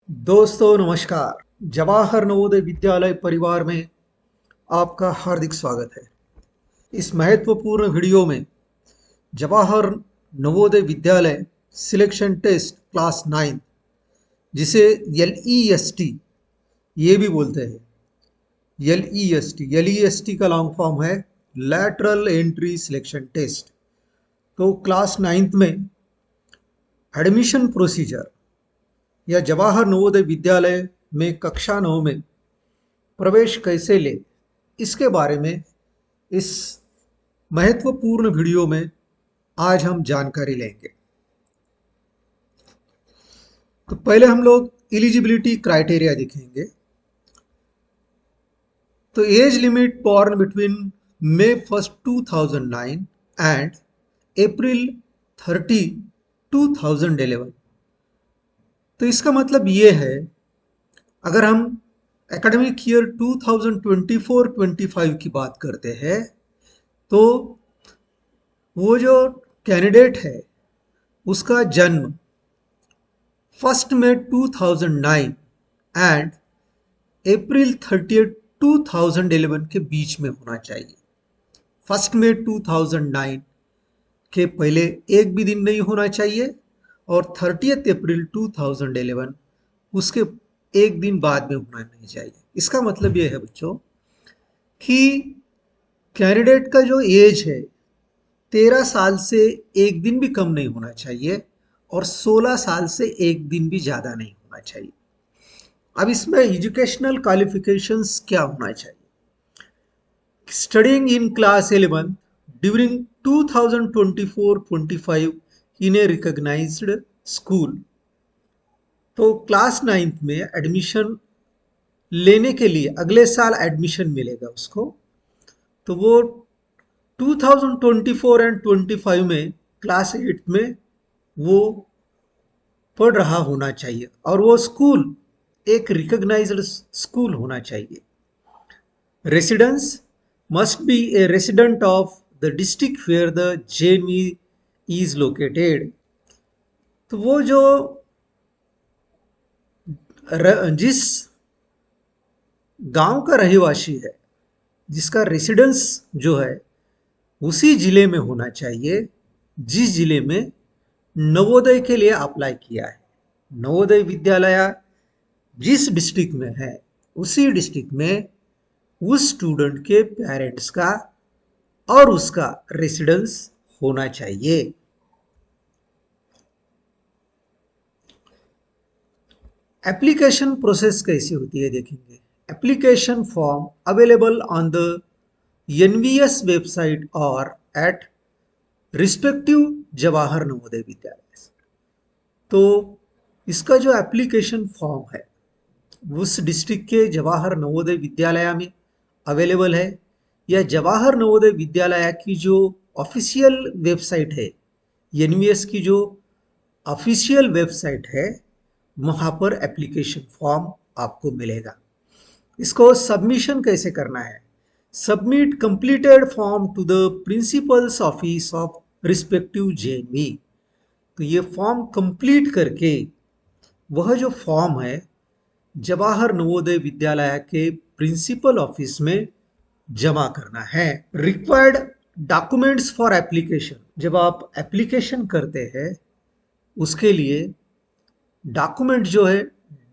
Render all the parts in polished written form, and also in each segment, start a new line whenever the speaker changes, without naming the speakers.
दोस्तों नमस्कार। जवाहर नवोदय विद्यालय परिवार में आपका हार्दिक स्वागत है। इस महत्वपूर्ण वीडियो में Jawahar Navodaya Vidyalaya selection test class 9 जिसे LEST ये भी बोलते हैं। LEST का लॉन्ग फॉर्म है लैटरल एंट्री सिलेक्शन टेस्ट। तो क्लास 9th में एडमिशन प्रोसीजर या जवाहर नवोदय विद्यालय में कक्षा 9 में प्रवेश कैसे ले, इसके बारे में इस महत्वपूर्ण वीडियो में आज हम जानकारी लेंगे। तो पहले हम लोग एलिजिबिलिटी क्राइटेरिया देखेंगे। तो age limit born between May 1st 2009 and April 30 2011। तो इसका मतलब ये है, अगर हम एकेडमिक ईयर 2024-25 की बात करते हैं तो वो जो कैंडिडेट है उसका जन्म 1 मई 2009 एंड April 30 2011 के बीच में होना चाहिए। 1 मई 2009 के पहले एक भी दिन नहीं होना चाहिए और 30 अप्रैल 2011 उसके एक दिन बाद में होना नहीं चाहिए। इसका मतलब ये है बच्चों कि कैंडिडेट का जो एज है 13 साल से एक दिन भी कम नहीं होना चाहिए और 16 साल से एक दिन भी ज़्यादा नहीं होना चाहिए। अब इसमें एजुकेशनल क्वालिफिकेशंस क्या होना चाहिए? Studying in class 11 during 2024-25 in a recognised school. तो क्लास 9th में एडमिशन लेने के लिए अगले साल एडमिशन मिलेगा उसको, तो वो 2024 एंड 25 में क्लास 8 में वो पढ़ रहा होना चाहिए और वो स्कूल एक रिकॉग्नाइज्ड स्कूल होना चाहिए। Residence must be a resident of the district where the JME is located। तो वो जो जिस गांव का रहवासी है, जिसका रेसिडेंस जो है उसी जिले में होना चाहिए जिस जिले में नवोदय के लिए अप्लाई किया है। नवोदय विद्यालय जिस डिस्ट्रिक्ट में है उसी डिस्ट्रिक्ट में उस स्टूडेंट के पेरेंट्स का और उसका रेसिडेंस होना चाहिए। एप्लीकेशन प्रोसेस कैसी होती है देखेंगे। Application form available on the NVS website और एट रिस्पेक्टिव जवाहर नवोदय विद्यालय। तो इसका जो एप्लीकेशन फॉर्म है उस डिस्ट्रिक्ट के जवाहर नवोदय विद्यालय में अवेलेबल है या जवाहर नवोदय विद्यालय की जो ऑफिशियल वेबसाइट है, NVS की जो ऑफिशियल वेबसाइट है, वहाँ पर एप्लीकेशन फॉर्म आपको मिलेगा। इसको सबमिशन कैसे करना है? Submit completed form to the principal's office of respective JME। तो ये फॉर्म कंप्लीट करके वह जो फॉर्म है जवाहर नवोदय विद्यालय के प्रिंसिपल ऑफिस में जमा करना है। रिक्वायर्ड डॉक्यूमेंट्स फॉर एप्लीकेशन, जब आप एप्लीकेशन करते हैं उसके लिए डॉक्यूमेंट जो है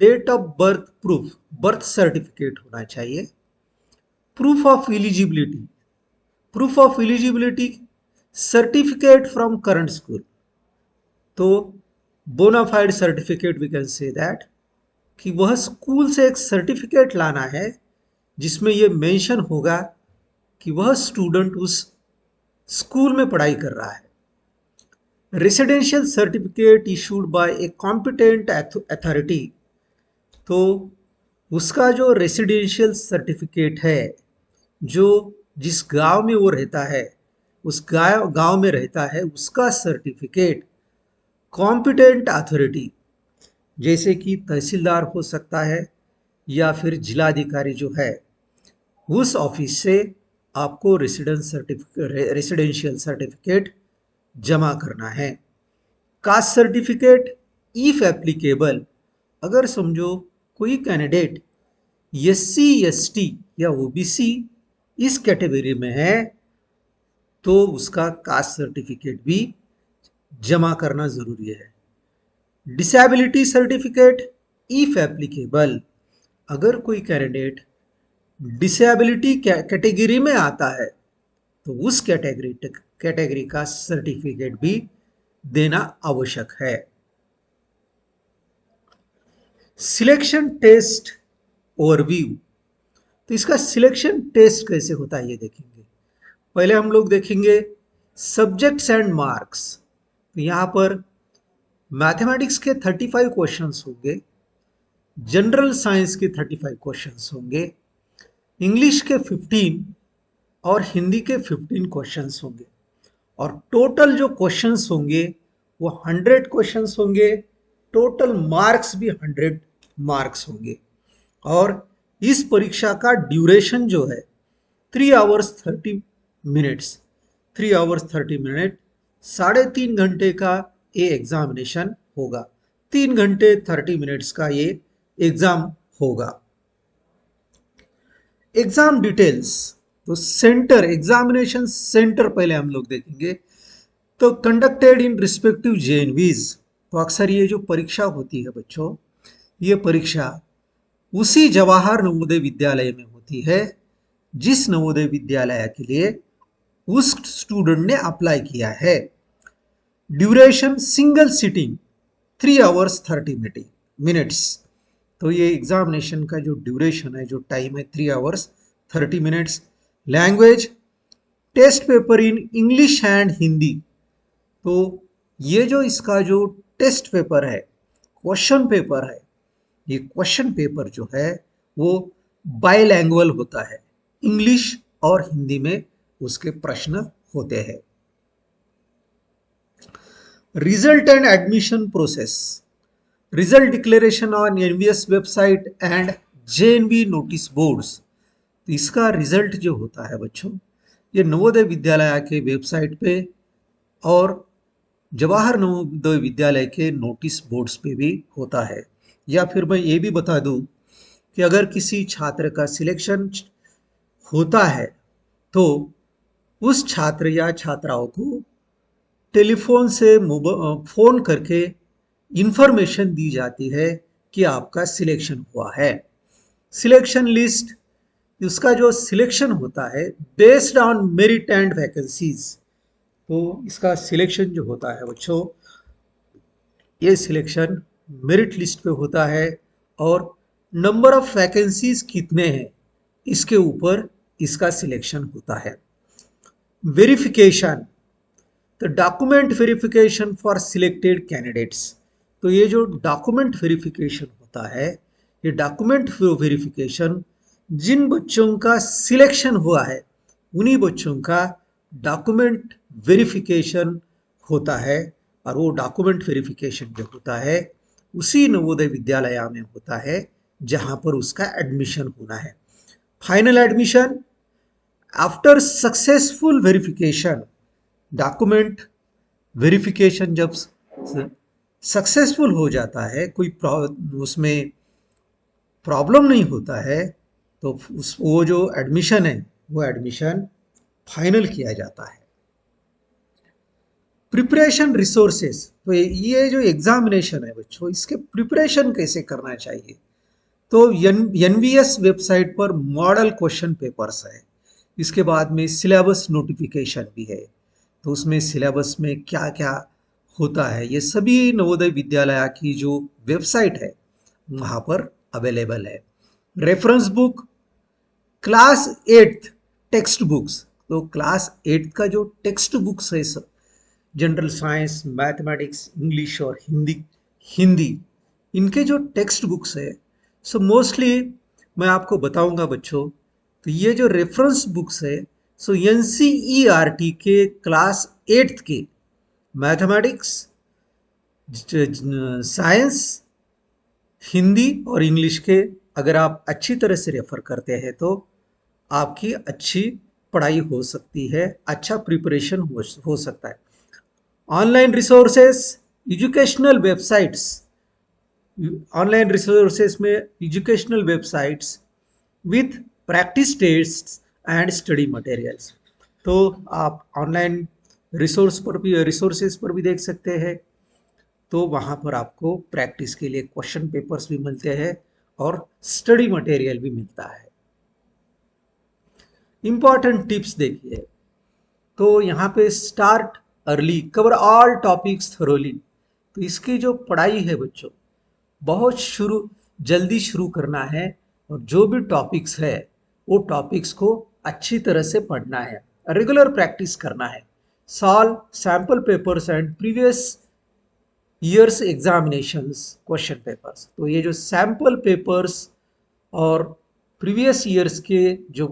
date of birth proof, birth certificate होना चाहिए। Proof of eligibility, proof of eligibility certificate from current school. तो bonafide certificate we can say that कि वह स्कूल से एक सर्टिफिकेट लाना है जिसमें यह मेंशन होगा कि वह स्टूडेंट उस स्कूल में पढ़ाई कर रहा है। Residential certificate issued by a competent authority. तो उसका जो रेसिडेंशियल सर्टिफिकेट है, जो जिस गांव में वो रहता है उस गांव में रहता है, उसका सर्टिफिकेट कॉम्पिटेंट अथॉरिटी जैसे कि तहसीलदार हो सकता है या फिर जिलाधिकारी जो है उस ऑफिस से आपको रेसिडेंशियल सर्टिफिकेट जमा करना है। कास्ट सर्टिफिकेट इफ एप्लीकेबल अगर समझो कोई कैंडिडेट SC ST या OBC इस कैटेगरी में है तो उसका कास्ट सर्टिफिकेट भी जमा करना जरूरी है। डिसेबिलिटी सर्टिफिकेट इफ एप्लीकेबल, अगर कोई कैंडिडेट डिसेबिलिटी कैटेगरी में आता है तो उस कैटेगरी का सर्टिफिकेट भी देना आवश्यक है। सिलेक्शन टेस्ट ओवरव्यू, तो इसका सिलेक्शन टेस्ट कैसे होता है ये देखेंगे। पहले हम लोग देखेंगे सब्जेक्ट्स एंड मार्क्स। तो यहां पर मैथमेटिक्स के 35 क्वेश्चंस होंगे, जनरल साइंस के 35 क्वेश्चंस होंगे, इंग्लिश के 15 और हिंदी के 15 क्वेश्चंस होंगे, और टोटल जो क्वेश्चंस होंगे वो 100 क्वेश्चंस होंगे। टोटल मार्क्स भी 100 मार्क्स होंगे। और इस परीक्षा का ड्यूरेशन जो है 3 आवर्स 30 मिनट्स, 3 आवर्स 30 मिनट, 3.5 घंटे का ये एग्जामिनेशन होगा। 3 घंटे 30 मिनट्स का ये एग्जाम होगा। एग्जाम डिटेल्स, तो सेंटर, एग्जामिनेशन सेंटर पहले हम लोग देखेंगे। तो कंडक्टेड इन रिस्पेक्टिव JNVs, तो अक्सर ये जो परीक्षा होती है बच्चों, ये परीक्षा उसी जवाहर नवोदय विद्यालय में होती है जिस नवोदय विद्यालय के लिए उस स्टूडेंट ने अप्लाई किया है। Duration single sitting 3 hours 30 minutes, तो ये एग्जामिनेशन का जो ड्यूरेशन है, जो टाइम है 3 hours 30 minutes. Language test paper in English and Hindi, तो ये जो इसका जो टेस्ट पेपर है, क्वेश्चन पेपर है, ये क्वेश्चन पेपर जो है वो बाइलैंग्वेज होता है, इंग्लिश और हिंदी में उसके प्रश्न होते हैं। Result and admission process, result declaration on NVS website and JNV notice boards. तो इसका रिजल्ट जो होता है बच्चों, ये नवोदय विद्यालय के वेबसाइट पे और जवाहर नवोदय विद्यालय के नोटिस बोर्ड्स पे भी होता है। या फिर मैं ये भी बता दूं कि अगर किसी छात्र का सिलेक्शन होता है तो उस छात्र या छात्राओं को टेलीफोन से फोन करके इंफॉर्मेशन दी जाती है कि आपका सिलेक्शन हुआ है। सिलेक्शन लिस्ट, उसका जो सिलेक्शन होता है based on merit and vacancies, तो इसका सिलेक्शन जो होता है बच्चों, ये सिलेक्शन मेरिट लिस्ट पे होता है और नंबर ऑफ वैकेंसीज कितने हैं इसके ऊपर इसका सिलेक्शन होता है। वेरिफिकेशन, तो document verification for selected candidates, तो ये जो डॉक्यूमेंट वेरिफिकेशन होता है, ये डॉक्यूमेंट वेरिफिकेशन जिन बच्चों का सिलेक्शन हुआ है उन्हीं बच्चों का डॉक्यूमेंट वेरिफिकेशन होता है। और वो डॉक्यूमेंट वेरिफिकेशन जो होता है उसी नवोदय विद्यालय में होता है जहां पर उसका एडमिशन होना है। Final admission after successful verification, document verification जब सक्सेसफुल हो जाता है, कोई उसमें प्रॉब्लम नहीं होता है, तो वो जो एडमिशन है वो एडमिशन फाइनल किया जाता है। प्रिपरेशन रिसोर्सेस, तो ये जो एग्जामिनेशन है बच्चों, इसके प्रिपरेशन कैसे करना चाहिए। तो NVS वेबसाइट पर मॉडल क्वेश्चन पेपर्स है, इसके बाद में सिलेबस नोटिफिकेशन भी है, तो उसमें सिलेबस में क्या क्या होता है ये सभी नवोदय विद्यालय की जो वेबसाइट है वहाँ पर अवेलेबल है। Reference book, class 8 text books, तो क्लास 8 का जो टेक्स्ट बुक्स है जनरल साइंस, मैथमेटिक्स, इंग्लिश और हिंदी इनके जो टेक्स्ट बुक्स है, सो मोस्टली मैं आपको बताऊंगा बच्चों। तो ये जो रेफरेंस बुक्स है, सो NCERT के क्लास 8 के मैथमेटिक्स, साइंस, हिंदी और इंग्लिश के अगर आप अच्छी तरह से रेफर करते हैं तो आपकी अच्छी पढ़ाई हो सकती है, अच्छा प्रिपरेशन हो सकता है। Online resources, educational websites, online resources में educational websites with practice tests and study materials. तो आप ऑनलाइन रिसोर्सेस पर भी देख सकते हैं। तो वहाँ पर आपको प्रैक्टिस के लिए क्वेश्चन पेपर्स भी मिलते हैं और स्टडी मटेरियल भी मिलता है। इंपॉर्टेंट टिप्स देखिए, तो यहाँ पे start early, cover all topics thoroughly. तो इसकी जो पढ़ाई है बच्चों, बहुत जल्दी शुरू करना है और जो भी टॉपिक्स है वो टॉपिक्स को अच्छी तरह से पढ़ना है, रेगुलर प्रैक्टिस करना है। Solve sample papers and previous years examinations question papers. तो ये जो सैम्पल पेपर्स और प्रीवियस ईयर्स के जो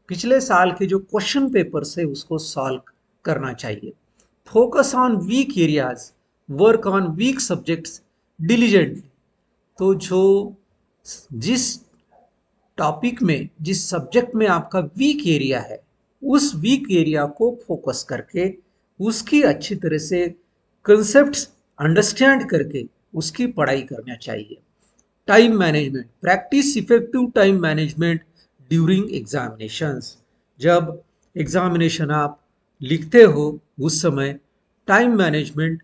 पिछले साल के जो क्वेश्चन पेपर्स है उसको सॉल्व करना चाहिए। Focus on weak areas, work on weak subjects diligently. तो जो जिस टॉपिक में, जिस सब्जेक्ट में आपका वीक एरिया है, उस वीक एरिया को फोकस करके उसकी अच्छी तरह से कंसेप्ट्स अंडरस्टैंड करके उसकी पढ़ाई करना चाहिए। Time management, practice effective time management during examinations. जब एग्जामिनेशन आप लिखते हो उस समय टाइम मैनेजमेंट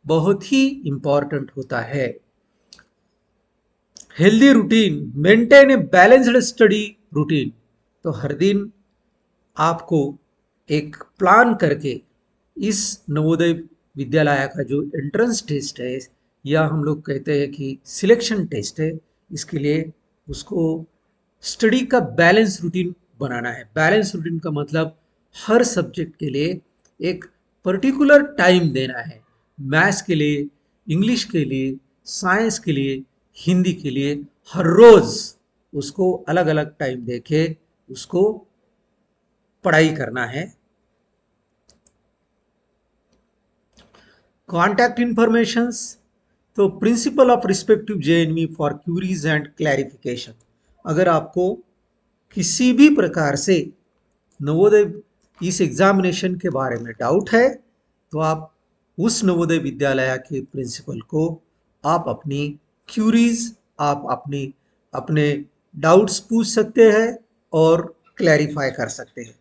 बहुत ही इंपॉर्टेंट होता है। Healthy routine, maintain a balanced study routine. तो हर दिन आपको एक प्लान करके इस नवोदय विद्यालय का जो एंट्रेंस टेस्ट है, या हम लोग कहते हैं कि सिलेक्शन टेस्ट है, इसके लिए उसको स्टडी का बैलेंस रूटीन बनाना है। बैलेंस रूटीन का मतलब हर सब्जेक्ट के लिए एक पर्टिकुलर टाइम देना है। मैथ्स के लिए, इंग्लिश के लिए, साइंस के लिए, हिंदी के लिए हर रोज उसको अलग अलग टाइम देके उसको पढ़ाई करना है। कॉन्टैक्ट इंफॉर्मेशंस, तो principal of respective JNV for queries and clarification. अगर आपको किसी भी प्रकार से नवोदय इस एग्जामिनेशन के बारे में डाउट है तो आप उस नवोदय विद्यालय के प्रिंसिपल को आप अपनी क्यूरीज, आप अपने डाउट्स पूछ सकते हैं और क्लैरिफाई कर सकते हैं।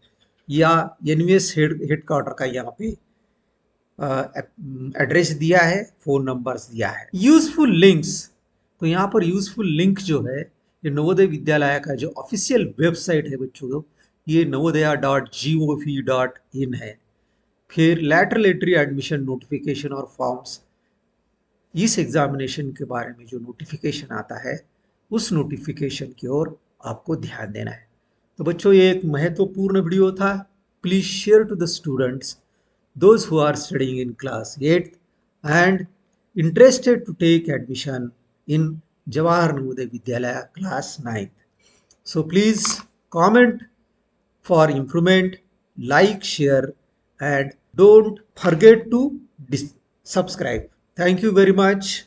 या एनवीएस हेडक्वार्टर का यहाँ पे एड्रेस दिया है, फोन नंबर्स दिया है। यूजफुल लिंक्स, तो यहाँ पर यूजफुल लिंक जो है ये नवोदय विद्यालय का जो ऑफिशियल वेबसाइट है बच्चों, ये navodaya.gov.in है। फिर लैटरल एंट्री एडमिशन नोटिफिकेशन और फॉर्म्स, इस एग्जामिनेशन के बारे में जो नोटिफिकेशन आता है उस नोटिफिकेशन की ओर आपको ध्यान देना है। तो बच्चों ये एक महत्वपूर्ण वीडियो था। Please share to the students those who are studying in class 8th and interested to take admission in Jawahar Navodaya Vidyalaya class 9th. So please comment for improvement, like, share and don't forget to subscribe. Thank you very much.